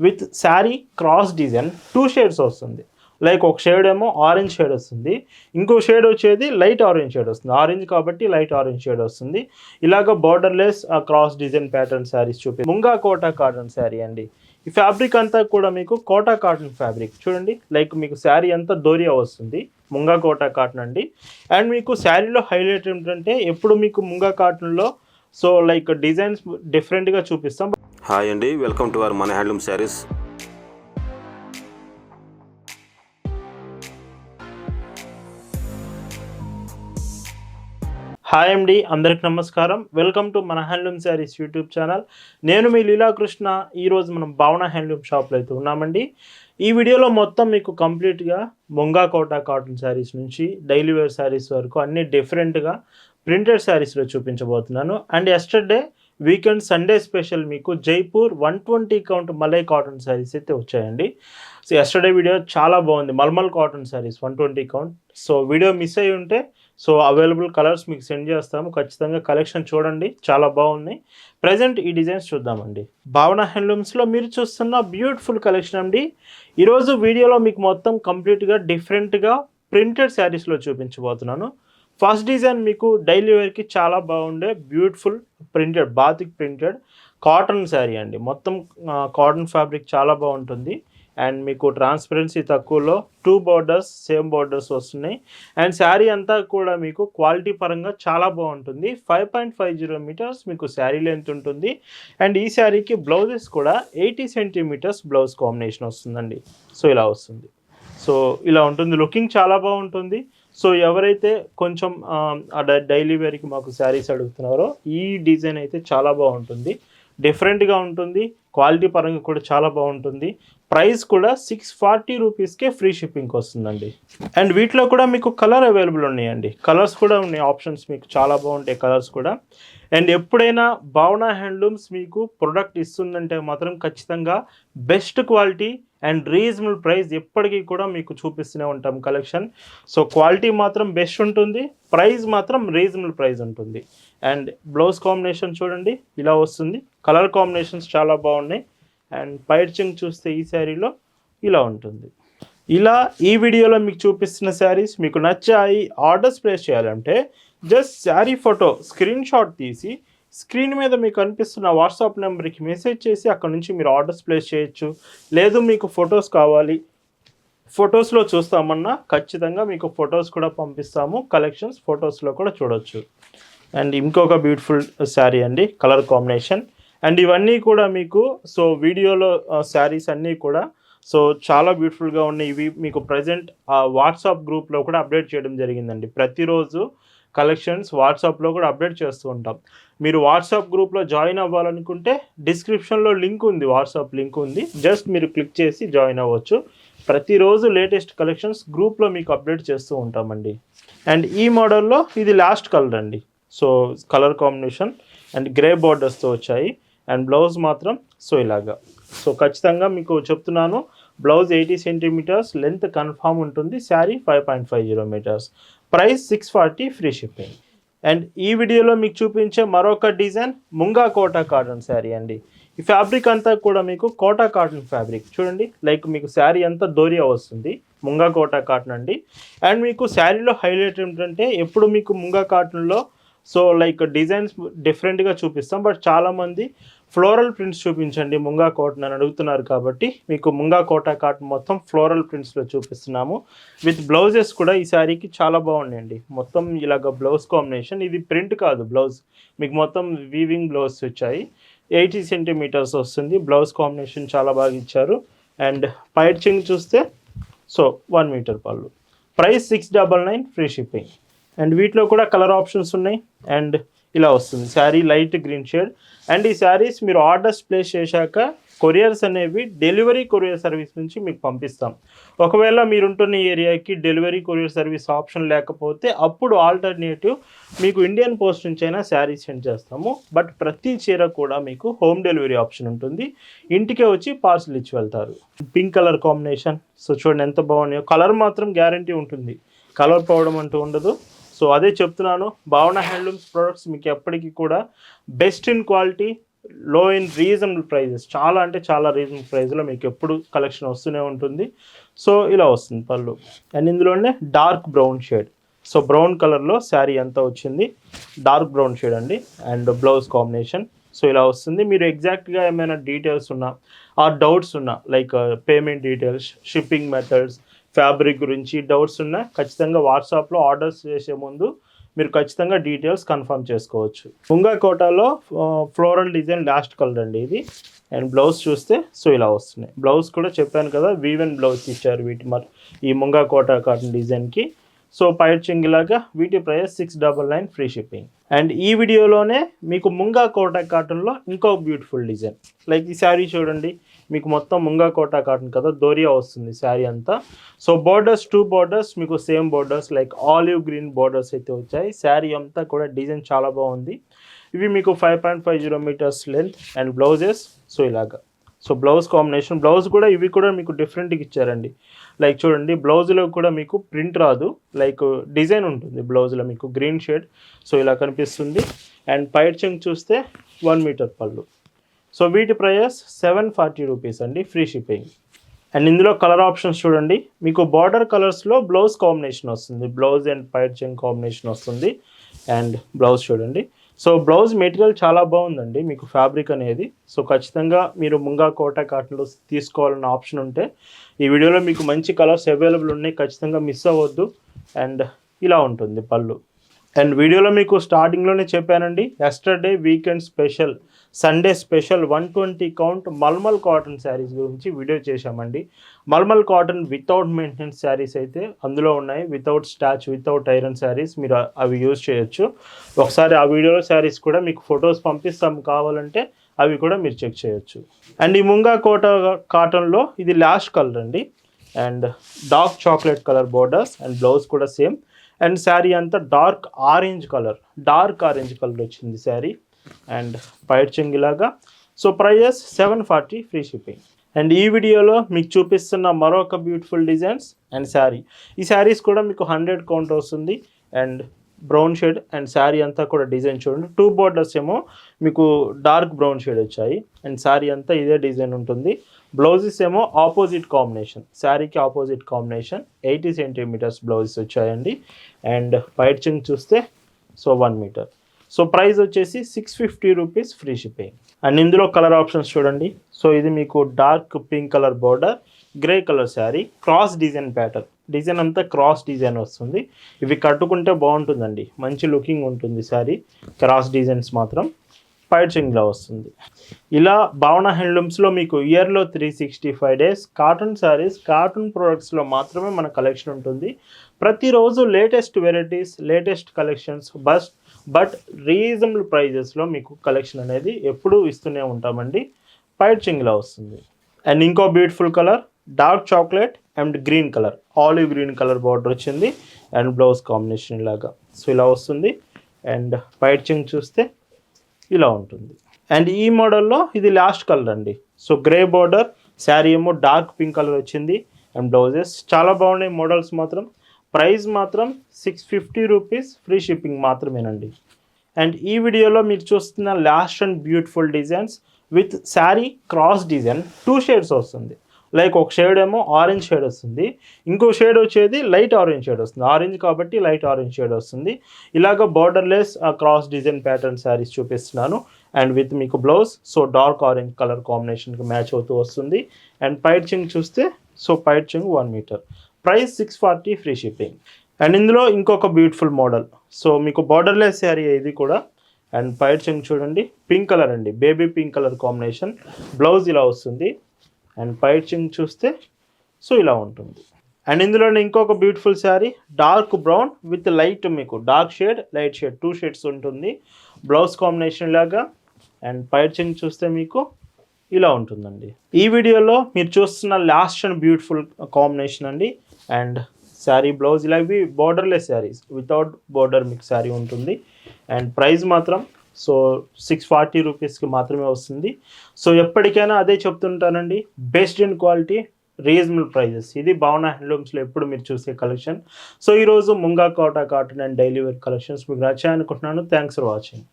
With sari cross design 2 shades వస్తుంది. Like ఒక shade ఏమో ఆరెంజ్ షేడ్ వస్తుంది, ఇంకో షేడ్ వచ్చేది లైట్ ఆరెంజ్ షేడ్ వస్తుంది. ఆరెంజ్ కాబట్టి లైట్ ఆరెంజ్ షేడ్ వస్తుంది. ఇలాగ borderless cross design pattern saris ముంగా కోటా కాటన్ శారీ అండి. ఈ ఫ్యాబ్రిక్ అంతా కూడా మీకు కోటా కాటన్ ఫ్యాబ్రిక్ చూడండి. లైక్ మీకు శారీ అంతా దోరియా వస్తుంది, ముంగా కోటా కాటన్ అండి. అండ్ మీకు శారీలో హైలైట్ ఏంటంటే ఎప్పుడు మీకు ముంగా కాటన్లో సో లైక్ డిజైన్స్ డిఫరెంట్గా చూపిస్తాం. హాయ్ అండి, వెల్కమ్ టు అవర్ మన హ్యాండ్లూమ్ శారీస్. హాయ్ అండి, అందరికి నమస్కారం. వెల్కమ్ టు మన హ్యాండ్లూమ్ శారీస్ యూట్యూబ్ ఛానల్. నేను మీ లీలాకృష్ణ. ఈరోజు మనం భావన హ్యాండ్లూమ్ షాప్లో అయితే ఉన్నామండి. ఈ వీడియోలో మొత్తం మీకు కంప్లీట్గా ముంగా కోటా కాటన్ శారీస్ నుంచి డైలీ వేర్ శారీస్ వరకు అన్ని డిఫరెంట్గా ప్రింటెడ్ శారీస్లో చూపించబోతున్నాను. And yesterday weekend Sunday special మీకు జైపూర్ 120 కౌంట్ మలై కాటన్ శారీస్ అయితే వచ్చాయండి. సో ఎస్టర్డే వీడియో చాలా బాగుంది, మల్మల్ cotton saris 120 count. So video miss అయ్యి ఉంటే సో అవైలబుల్ కలర్స్ మీకు సెండ్ చేస్తాము, ఖచ్చితంగా కలెక్షన్ చూడండి, చాలా బాగున్నాయి. ప్రజెంట్ ఈ డిజైన్స్ చూద్దామండి. భావన హ్యాండ్లూమ్స్లో మీరు చూస్తున్న బ్యూటిఫుల్ కలెక్షన్ అండి. ఈరోజు వీడియోలో మీకు మొత్తం కంప్లీట్గా డిఫరెంట్గా ప్రింటెడ్ శారీస్లో చూపించబోతున్నాను. ఫస్ట్ డిజైన్ మీకు డైలీ వేర్కి చాలా బాగుండే beautiful printed batik printed cotton sari అండి. మొత్తం కాటన్ ఫ్యాబ్రిక్ చాలా బాగుంటుంది. అండ్ మీకు ట్రాన్స్పరెన్సీ తక్కువలో 2 బార్డర్స్ సేమ్ బార్డర్స్ వస్తున్నాయి. అండ్ శారీ అంతా కూడా మీకు క్వాలిటీ పరంగా చాలా బాగుంటుంది. 5.50 మీటర్స్ మీకు శారీ లెంత్ ఉంటుంది. అండ్ ఈ శారీకి బ్లౌజెస్ కూడా 80 సెంటీమీటర్స్ బ్లౌజ్ కాంబినేషన్ వస్తుందండి. సో ఇలా వస్తుంది. సో ఇలా ఉంటుంది, లుకింగ్ చాలా బాగుంటుంది. సో ఎవరైతే కొంచెం డైలీ వేర్కి మాకు శారీస్ అడుగుతున్నారో ఈ డిజైన్ అయితే చాలా బాగుంటుంది, డిఫరెంట్గా ఉంటుంది, క్వాలిటీ పరంగా కూడా చాలా బాగుంటుంది. ప్రైస్ కూడా 640 రూపీస్కే ఫ్రీ షిప్పింగ్కి వస్తుందండి. అండ్ వీటిలో కూడా మీకు కలర్ అవైలబుల్ ఉన్నాయండి, కలర్స్ కూడా ఉన్నాయి, ఆప్షన్స్ మీకు చాలా బాగుంటాయి కలర్స్ కూడా. అండ్ ఎప్పుడైనా భావన హ్యాండ్లూమ్స్ మీకు ప్రొడక్ట్ ఇస్తుందంటే మాత్రం ఖచ్చితంగా best quality and reasonable price ఎప్పటికీ కూడా మీకు చూపిస్తూనే ఉంటాం కలెక్షన్. సో క్వాలిటీ మాత్రం బెస్ట్ ఉంటుంది, ప్రైస్ మాత్రం రీజనబుల్ ప్రైస్ ఉంటుంది. అండ్ బ్లౌజ్ కాంబినేషన్ చూడండి ఇలా వస్తుంది, కలర్ కాంబినేషన్స్ చాలా బాగున్నాయి. అండ్ పైర్చింగ్ చూస్తే ఈ శారీలో ఇలా ఉంటుంది. ఇలా ఈ వీడియోలో మీకు చూపిస్తున్న శారీస్ మీకు నచ్చాయి, ఆర్డర్స్ ప్లేస్ చేయాలంటే just sari photo screen shot తీసి స్క్రీన్ మీద మీకు కనిపిస్తున్న వాట్సాప్ నెంబర్కి మెసేజ్ చేసి అక్కడ నుంచి మీరు ఆర్డర్స్ ప్లేస్ చేయొచ్చు. లేదు మీకు ఫొటోస్ కావాలి, ఫొటోస్లో చూస్తామన్నా ఖచ్చితంగా మీకు ఫొటోస్ కూడా పంపిస్తాము, కలెక్షన్స్ ఫొటోస్లో కూడా చూడొచ్చు. అండ్ ఇంకొక బ్యూటిఫుల్ శారీ అండి, కలర్ కాంబినేషన్. అండ్ ఇవన్నీ కూడా మీకు సో వీడియోలో శారీస్ అన్నీ కూడా సో చాలా బ్యూటిఫుల్గా ఉన్నాయి. ఇవి మీకు ప్రజెంట్ వాట్సాప్ గ్రూప్లో కూడా అప్డేట్ చేయడం జరిగిందండి. ప్రతిరోజు కలెక్షన్స్ వాట్సాప్లో కూడా అప్డేట్ చేస్తూ ఉంటాం. మీరు వాట్సాప్ గ్రూప్లో జాయిన్ అవ్వాలనుకుంటే డిస్క్రిప్షన్లో లింక్ ఉంది, వాట్సాప్ లింక్ ఉంది, జస్ట్ మీరు క్లిక్ చేసి జాయిన్ అవ్వచ్చు. ప్రతిరోజు లేటెస్ట్ కలెక్షన్స్ గ్రూప్లో మీకు అప్డేట్ చేస్తూ ఉంటామండి. అండ్ ఈ మోడల్లో ఇది లాస్ట్ కలర్ అండి. So colour combination and grey బార్డర్స్తో వచ్చాయి. అండ్ బ్లౌజ్ మాత్రం సో ఇలాగా. సో ఖచ్చితంగా మీకు చెప్తున్నాను, బ్లౌజ్ 80 సెంటీమీటర్స్ లెంత్ కన్ఫామ్ ఉంటుంది, sari 5.50 metres, price 640 free shipping. And ఈ వీడియోలో మీకు చూపించే మరొక డిజైన్ ముంగా కోటా కాటన్ శారీ అండి. ఈ ఫ్యాబ్రిక్ అంతా కూడా మీకు కోటా కాటన్ ఫ్యాబ్రిక్ చూడండి. లైక్ మీకు శారీ అంతా దోరియా వస్తుంది, ముంగా కోటా కాటన్ అండి. అండ్ మీకు శారీలో హైలైట్ ఏంటంటే ఎప్పుడు మీకు ముంగా కాటన్లో సో లైక్ డిజైన్స్ డిఫరెంట్గా చూపిస్తాం, బట్ చాలామంది ఫ్లోరల్ ప్రింట్స్ చూపించండి ముంగా కాటన్ అని అడుగుతున్నారు కాబట్టి మీకు ముంగా కోటా కాటన్ మొత్తం ఫ్లోరల్ ప్రింట్స్లో చూపిస్తున్నాము. విత్ బ్లౌజెస్ కూడా ఈ శారీకి చాలా బాగున్నాయండి. మొత్తం ఇలాగ బ్లౌజ్ కాంబినేషన్, ఇది ప్రింట్ కాదు బ్లౌజ్, మీకు మొత్తం వీవింగ్ బ్లౌజ్ వచ్చాయి. 80 సెంటీమీటర్స్ వస్తుంది, బ్లౌజ్ కాంబినేషన్ చాలా బాగా ఇచ్చారు. అండ్ పైర్చింగ్ చూస్తే సో 1 మీటర్ పళ్ళు, ప్రైస్ 699 ఫ్రీ షిప్పింగ్. అండ్ వీటిలో కూడా కలర్ ఆప్షన్స్ ఉన్నాయి. అండ్ ఇలా వస్తుంది sari light green shade. And ఈ శారీస్ మీరు ఆర్డర్స్ ప్లేస్ చేశాక కొరియర్స్ అనేవి డెలివరీ కొరియర్ సర్వీస్ నుంచి మీకు పంపిస్తాం. ఒకవేళ మీరుంటున్న ఏరియాకి డెలివరీ కొరియర్ సర్వీస్ ఆప్షన్ లేకపోతే అప్పుడు ఆల్టర్నేటివ్ మీకు ఇండియన్ పోస్ట్ నుంచి అయినా శారీ సెండ్ చేస్తాము. బట్ ప్రతి చీర కూడా మీకు హోమ్ డెలివరీ ఆప్షన్ ఉంటుంది, ఇంటికే వచ్చి పార్సల్ ఇచ్చి వెళ్తారు. పింక్ కలర్ కాంబినేషన్ సో చూడండి ఎంత బాగున్నాయో. కలర్ మాత్రం గ్యారంటీ ఉంటుంది, కలర్ పోవడం అంటూ ఉండదు. సో అదే చెప్తున్నాను, భావన హ్యాండ్లూమ్స్ ప్రొడక్ట్స్ మీకు ఎప్పటికీ కూడా బెస్ట్ ఇన్ క్వాలిటీ లో ఇన్ రీజనబుల్ ప్రైజెస్, చాలా అంటే చాలా రీజనబుల్ ప్రైస్లో మీకు ఎప్పుడు కలెక్షన్ వస్తూనే ఉంటుంది. సో ఇలా వస్తుంది పళ్ళు. అండ్ ఇందులోనే dark brown shade, so brown కలర్లో శారీ అంతా వచ్చింది, డార్క్ బ్రౌన్ షేడ్ అండి. అండ్ బ్లౌజ్ కాంబినేషన్ సో ఇలా వస్తుంది. మీరు ఎగ్జాక్ట్గా ఏమైనా డీటెయిల్స్ ఉన్నా ఆ డౌట్స్ ఉన్నా, like payment details, shipping methods, fabric గురించి డౌట్స్ ఉన్నా ఖచ్చితంగా వాట్సాప్లో ఆర్డర్స్ చేసే ముందు మీరు ఖచ్చితంగా డీటెయిల్స్ కన్ఫర్మ్ చేసుకోవచ్చు. ముంగా కోటాలో ఫ్లోరల్ డిజైన్ లాస్ట్ కలర్ అండి ఇది. అండ్ బ్లౌజ్ చూస్తే సో ఇలా వస్తున్నాయి. బ్లౌజ్ కూడా చెప్పాను కదా, వీవెన్ బ్లౌజ్ ఇచ్చారు వీటి మరి ఈ ముంగా కోటా కాటన్ డిజైన్కి. సో పైచింగ్ ఇలాగా, వీటి ప్రైస్ 699 ఫ్రీ షిప్పింగ్. అండ్ ఈ వీడియోలోనే మీకు ముంగా కోటా కాటన్లో ఇంకో బ్యూటిఫుల్ డిజైన్, లైక్ ఈ శారీ చూడండి, మీకు మొత్తం ముంగా కోటా కాటన్ కదా, దోరియా వస్తుంది శారీ అంతా. సో బోర్డర్స్ 2 బోర్డర్స్ మీకు same borders, like olive green borders అయితే వచ్చాయి. శారీ అంతా కూడా డిజైన్ చాలా బాగుంది. ఇవి మీకు 5.50 metres length. And blouses so ఇలాగా, సో బ్లౌజ్ కాంబినేషన్, బ్లౌజ్ కూడా ఇవి కూడా మీకు డిఫరెంట్గా ఇచ్చారండి. లైక్ చూడండి, బ్లౌజ్లో కూడా మీకు ప్రింట్ రాదు, లైక్ డిజైన్ ఉంటుంది బ్లౌజ్లో మీకు గ్రీన్ షేడ్, సో ఇలా కనిపిస్తుంది. అండ్ పైట్ చెంగ్ చూస్తే 1 మీటర్ పళ్ళు. సో వీటి ప్రైస్ 740 రూపీస్ అండి, ఫ్రీ షిప్పింగ్. అండ్ ఇందులో కలర్ ఆప్షన్స్ చూడండి, మీకు బార్డర్ కలర్స్లో బ్లౌజ్ కాంబినేషన్ వస్తుంది, బ్లౌజ్ అండ్ పైట్ చెంగ్ కాంబినేషన్ వస్తుంది. అండ్ బ్లౌజ్ చూడండి, సో బ్లౌజ్ మెటీరియల్ చాలా బాగుందండి, మీకు ఫ్యాబ్రిక్ అనేది. సో ఖచ్చితంగా మీరు ముంగా కోటా కాటన్లో తీసుకోవాలన్న ఆప్షన్ ఉంటే ఈ వీడియోలో మీకు మంచి కలర్స్ అవైలబుల్ ఉన్నాయి, ఖచ్చితంగా మిస్ అవ్వద్దు. అండ్ ఇలా ఉంటుంది పళ్ళు. అండ్ వీడియోలో మీకు స్టార్టింగ్లోనే చెప్పానండి, yesterday weekend special, Sunday special 120 count మల్మల్ కాటన్ శారీస్ గురించి వీడియో చేశామండి. మల్మల్ కాటన్ వితౌట్ మెయింటెనెన్స్ శారీస్ అయితే అందులో ఉన్నాయి, without starch, without iron saris, మీరు అవి యూజ్ చేయొచ్చు. ఒకసారి ఆ వీడియోలో శారీస్ కూడా మీకు ఫొటోస్ పంపిస్తాం, కావాలంటే అవి కూడా మీరు చెక్ చేయొచ్చు. అండ్ ఈ ముంగా కోటా కాటన్లో ఇది లాస్ట్ కలర్ అండి. And dark chocolate colour borders, and blouse కూడా సేమ్. అండ్ శారీ అంతా డార్క్ ఆరెంజ్ కలర్ వచ్చింది శారీ. అండ్ పైట్ చెంగ్ ఇలాగా. So price 740 free shipping. And ఈ వీడియోలో మీకు చూపిస్తున్న మరొక బ్యూటిఫుల్ డిజైన్స్ అండ్ శారీ, ఈ శారీస్ కూడా మీకు 100 కౌంట్ వస్తుంది. And brown shade, and sari అంతా కూడా డిజైన్ చూడండి, 2 బోర్డర్స్ ఏమో మీకు డార్క్ బ్రౌన్ షేడ్ వచ్చాయి. అండ్ శారీ అంతా ఇదే డిజైన్ ఉంటుంది. బ్లౌజెస్ ఏమో ఆపోజిట్ కాంబినేషన్, శారీకి ఆపోజిట్ కాంబినేషన్, 80 సెంటీమీటర్స్ బ్లౌజెస్ వచ్చాయండి. అండ్ పైట్ చెంగ్ చూస్తే సో 1 మీటర్. సో ప్రైస్ వచ్చేసి 650 రూపీస్ ఫ్రీ షిప్పింగ్. అండ్ ఇందులో కలర్ ఆప్షన్స్ చూడండి, సో ఇది మీకు dark pink colour border, grey colour sari, cross design pattern, design అంతా క్రాస్ డిజైన్ వస్తుంది. ఇవి కట్టుకుంటే బాగుంటుందండి, మంచి లుకింగ్ ఉంటుంది శారీ, క్రాస్ డిజైన్స్ మాత్రం. పైట్ చెంగ్లా వస్తుంది. ఇలా భావన హ్యాండ్లూమ్స్లో మీకు ఇయర్లో 365 డేస్ కాటన్ శారీస్, కాటన్ ప్రోడక్ట్స్లో మాత్రమే మన కలెక్షన్ ఉంటుంది. ప్రతిరోజు latest varieties, latest collections, but reasonable ప్రైజెస్లో మీకు కలెక్షన్ అనేది ఎప్పుడూ ఇస్తూనే ఉంటామండి. పైట్ చెంగ్లా వస్తుంది. అండ్ ఇంకో beautiful colour, dark chocolate and green colour, olive green colour border వచ్చింది. అండ్ బ్లౌజ్ కాంబినేషన్ ఇలాగా, సో ఇలా వస్తుంది. అండ్ పైట్ చెంగ్ చూస్తే ఇలా ఉంటుంది. అండ్ ఈ మోడల్లో ఇది లాస్ట్ కలర్ అండి. సో గ్రే బార్డర్, శారీ ఏమో డార్క్ పింక్ కలర్ వచ్చింది. అండ్ బ్లౌజెస్ చాలా బాగున్నాయి మోడల్స్ మాత్రం. ప్రైస్ మాత్రం 650 రూపీస్ ఫ్రీ షిప్పింగ్ మాత్రమేనండి. అండ్ ఈ వీడియోలో మీరు చూస్తున్న last and beautiful designs with sari cross design 2 shades వస్తుంది. లైక్ ఒక షేడ్ ఏమో ఆరెంజ్ షేడ్ వస్తుంది, ఇంకో షేడ్ వచ్చేది లైట్ ఆరెంజ్ షేడ్ వస్తుంది, ఆరెంజ్ కాబట్టి లైట్ ఆరెంజ్ షేడ్ వస్తుంది. ఇలాగ borderless cross design pattern saris చూపిస్తున్నాను. అండ్ విత్ మీకు blouse so dark orange colour కాంబినేషన్కి మ్యాచ్ అవుతూ వస్తుంది. అండ్ పైట్ చెంగ్ చూస్తే సో పైట్ చెంగ్ 1 metre. Price 640 free shipping. And ఇందులో ఇంకొక బ్యూటిఫుల్ మోడల్, సో మీకు బార్డర్లెస్ శారీ ఇది కూడా. అండ్ పైట్ చెంగ్ చూడండి, పింక్ కలర్ అండి, baby pink colour combination, blouse ఇలా వస్తుంది. అండ్ పైట్ చెంగ్ చూస్తే సో ఇలా ఉంటుంది. అండ్ ఇందులోనే ఇంకొక beautiful sari, dark brown with light, మీకు dark shade, light shade, 2 shades ఉంటుంది. బ్లౌజ్ కాంబినేషన్ లాగా. అండ్ పైట్ చెంగ్ చూస్తే మీకు ఇలా ఉంటుందండి. ఈ వీడియోలో మీరు చూస్తున్న లాస్ట్ అండ్ బ్యూటిఫుల్ కాంబినేషన్ అండి. అండ్ శారీ బ్లౌజ్ ఇలా, ఇవి బార్డర్లెస్ శారీస్, వితౌట్ బార్డర్ మీకు శారీ ఉంటుంది. అండ్ ప్రైస్ మాత్రం సో 640 రూపీస్కి మాత్రమే వస్తుంది. సో ఎప్పటికైనా అదే చెప్తుంటానండి, best in quality, reasonable prices. ఇది భావన హ్యాండ్లూమ్స్లో ఎప్పుడు మీరు చూసే కలెక్షన్. సో ఈరోజు munga Kota cotton and daily wear collections మీకు నచ్చాయనుకుంటున్నాను. Thanks for watching.